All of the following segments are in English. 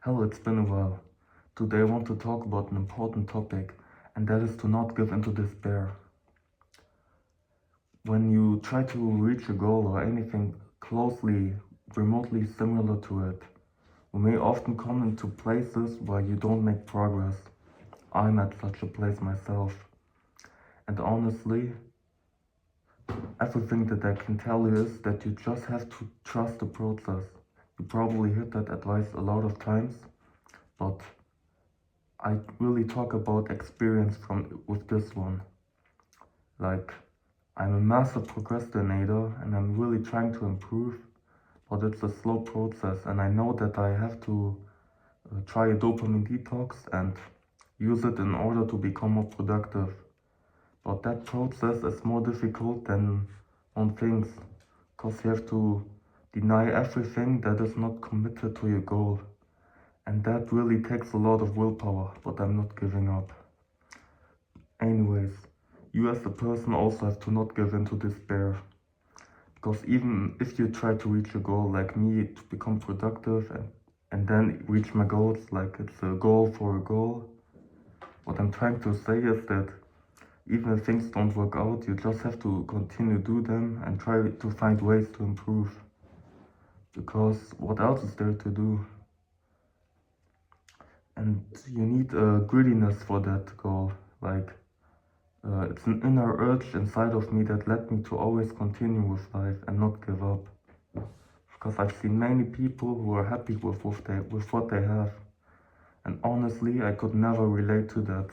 Hello, it's been a while. Today I want to talk about an important topic, and that is to not give into despair. When you try to reach a goal or anything closely, remotely similar to it, you may often come into places where you don't make progress. I'm at such a place myself. And honestly, everything that I can tell you is that you just have to trust the process. You probably heard that advice a lot of times, but I really talk about experience from with this one. Like, I'm a massive procrastinator and I'm really trying to improve, but it's a slow process and I know that I have to try a dopamine detox and use it in order to become more productive. But that process is more difficult than on things, because you have to deny everything that is not committed to your goal. And that really takes a lot of willpower, but I'm not giving up. Anyways, you as a person also have to not give in to despair. Because even if you try to reach a goal like me to become productive and then reach my goals, like it's a goal for a goal, what I'm trying to say is that even if things don't work out, you just have to continue do them and try to find ways to improve. Because what else is there to do? And you need a grittiness for that goal. Like, it's an inner urge inside of me that led me to always continue with life and not give up. Because I've seen many people who are happy with what they have. And honestly, I could never relate to that.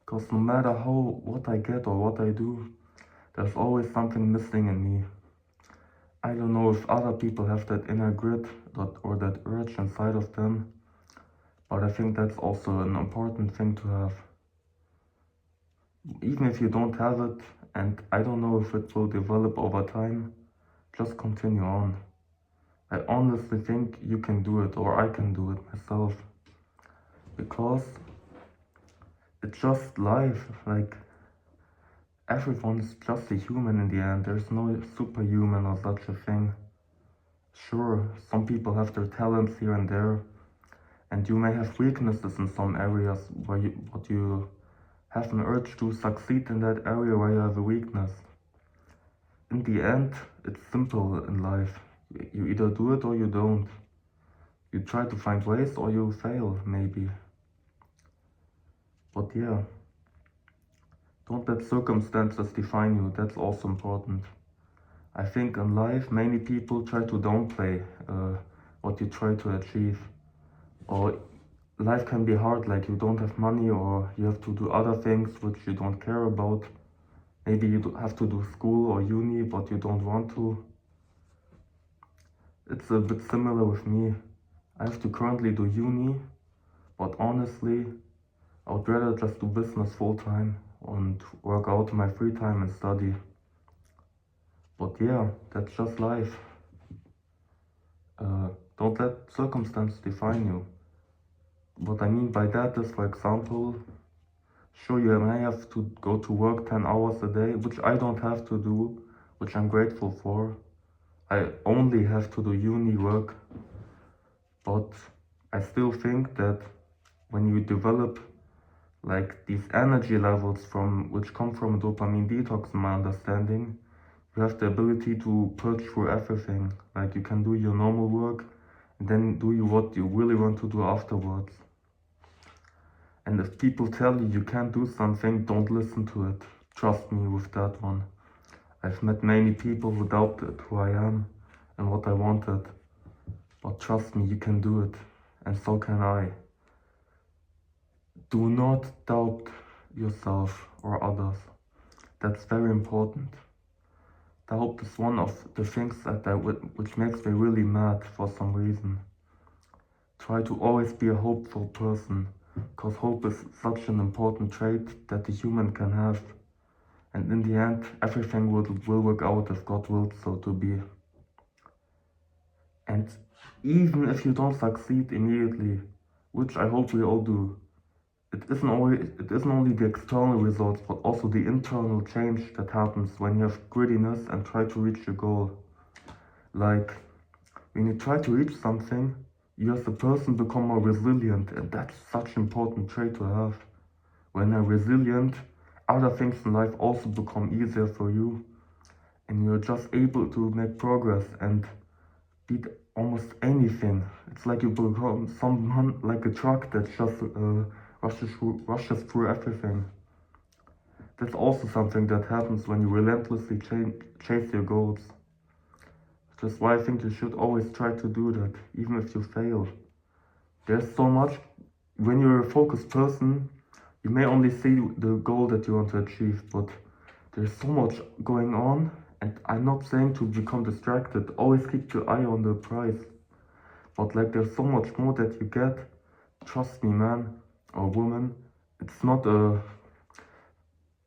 Because no matter what I get or what I do, there's always something missing in me. I don't know if other people have that inner grit or that urge inside of them, but I think that's also an important thing to have. Even if you don't have it, and I don't know if it will develop over time, just continue on. I honestly think you can do it, or I can do it myself. Because it's just life. Like, everyone's just a human in the end. There's no superhuman or such a thing. Sure, some people have their talents here and there, and you may have weaknesses in some areas where you have an urge to succeed in that area where you have a weakness. In the end, it's simple in life. You either do it or you don't. You try to find ways or you fail, maybe. But yeah, don't let circumstances define you, that's also important. I think in life, many people try to downplay what you try to achieve. Or life can be hard, like you don't have money or you have to do other things which you don't care about. Maybe you have to do school or uni, but you don't want to. It's a bit similar with me. I have to currently do uni, but honestly, I would rather just do business full time and work out in my free time and study. But yeah, that's just life. Don't let circumstances define you. What I mean by that is, for example, sure, you may have to go to work 10 hours a day, which I don't have to do, which I'm grateful for. I only have to do uni work, but I still think that when you develop like these energy levels which come from dopamine detox, in my understanding, you have the ability to purge through everything. Like, you can do your normal work and then do what you really want to do afterwards. And if people tell you can't do something, don't listen to it. Trust me with that one. I've met many people who doubted who I am and what I wanted. But trust me, you can do it. And so can I. Do not doubt yourself or others. That's very important. Doubt is one of the things which makes me really mad for some reason. Try to always be a hopeful person, because hope is such an important trait that the human can have. And in the end, everything will work out if God wills so to be. And even if you don't succeed immediately, which I hope we all do, it isn't only the external results, but also the internal change that happens when you have grittiness and try to reach your goal. Like, when you try to reach something, you as a person become more resilient, and that's such an important trait to have. When you're resilient, other things in life also become easier for you, and you're just able to make progress and beat almost anything. It's like you become someone like a truck that just rushes through everything. That's also something that happens when you relentlessly chase your goals. That's why I think you should always try to do that, even if you fail. There's so much, when you're a focused person, you may only see the goal that you want to achieve, but there's so much going on, and I'm not saying to become distracted, always keep your eye on the prize. But like there's so much more that you get, trust me man or woman, it's not a,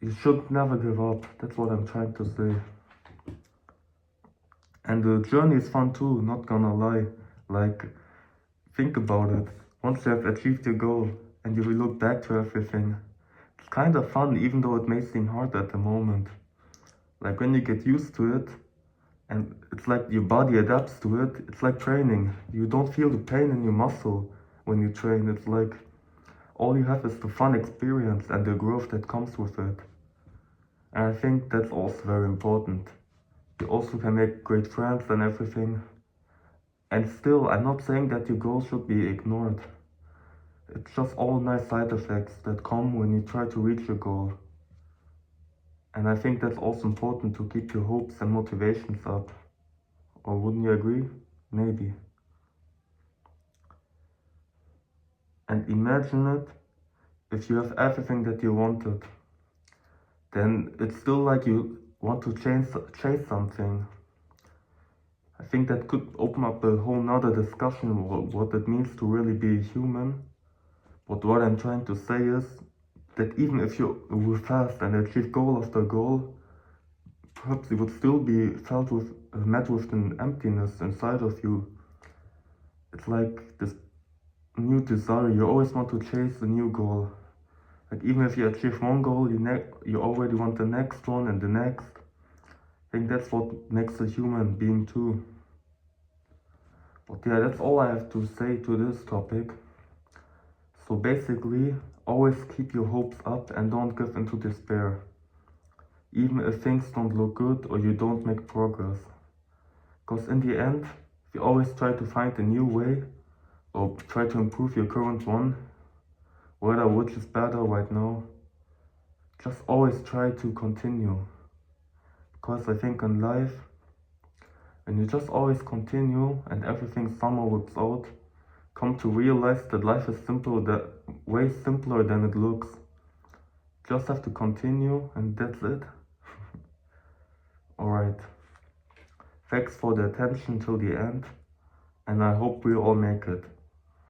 you should never give up, that's what I'm trying to say. And the journey is fun too, not gonna lie. Like, think about it. Once you have achieved your goal and you will look back to everything, it's kind of fun even though it may seem hard at the moment. Like when you get used to it and it's like your body adapts to it, it's like training. You don't feel the pain in your muscle when you train. It's like all you have is the fun experience and the growth that comes with it. And I think that's also very important. You also can make great friends and everything. And still, I'm not saying that your goals should be ignored. It's just all nice side effects that come when you try to reach your goal. And I think that's also important to keep your hopes and motivations up. Or wouldn't you agree? Maybe. And imagine it, if you have everything that you wanted, then it's still like you want to chase something. I think that could open up a whole nother discussion what it means to really be human. But what I'm trying to say is that even if you were fast and achieve goal after goal, perhaps you would still be met with an emptiness inside of you. It's like this new desire, you always want to chase a new goal. Like even if you achieve one goal, you already want the next one and the next. I think that's what makes a human being too. But yeah, that's all I have to say to this topic. So basically, always keep your hopes up and don't give into despair. Even if things don't look good or you don't make progress. Because in the end, if you always try to find a new way or try to improve your current one, whether which is better right now, just always try to continue. Because I think in life, when you just always continue and everything somehow works out, come to realize that life is way simpler than it looks. Just have to continue and that's it. Alright. Thanks for the attention till the end, and I hope we all make it.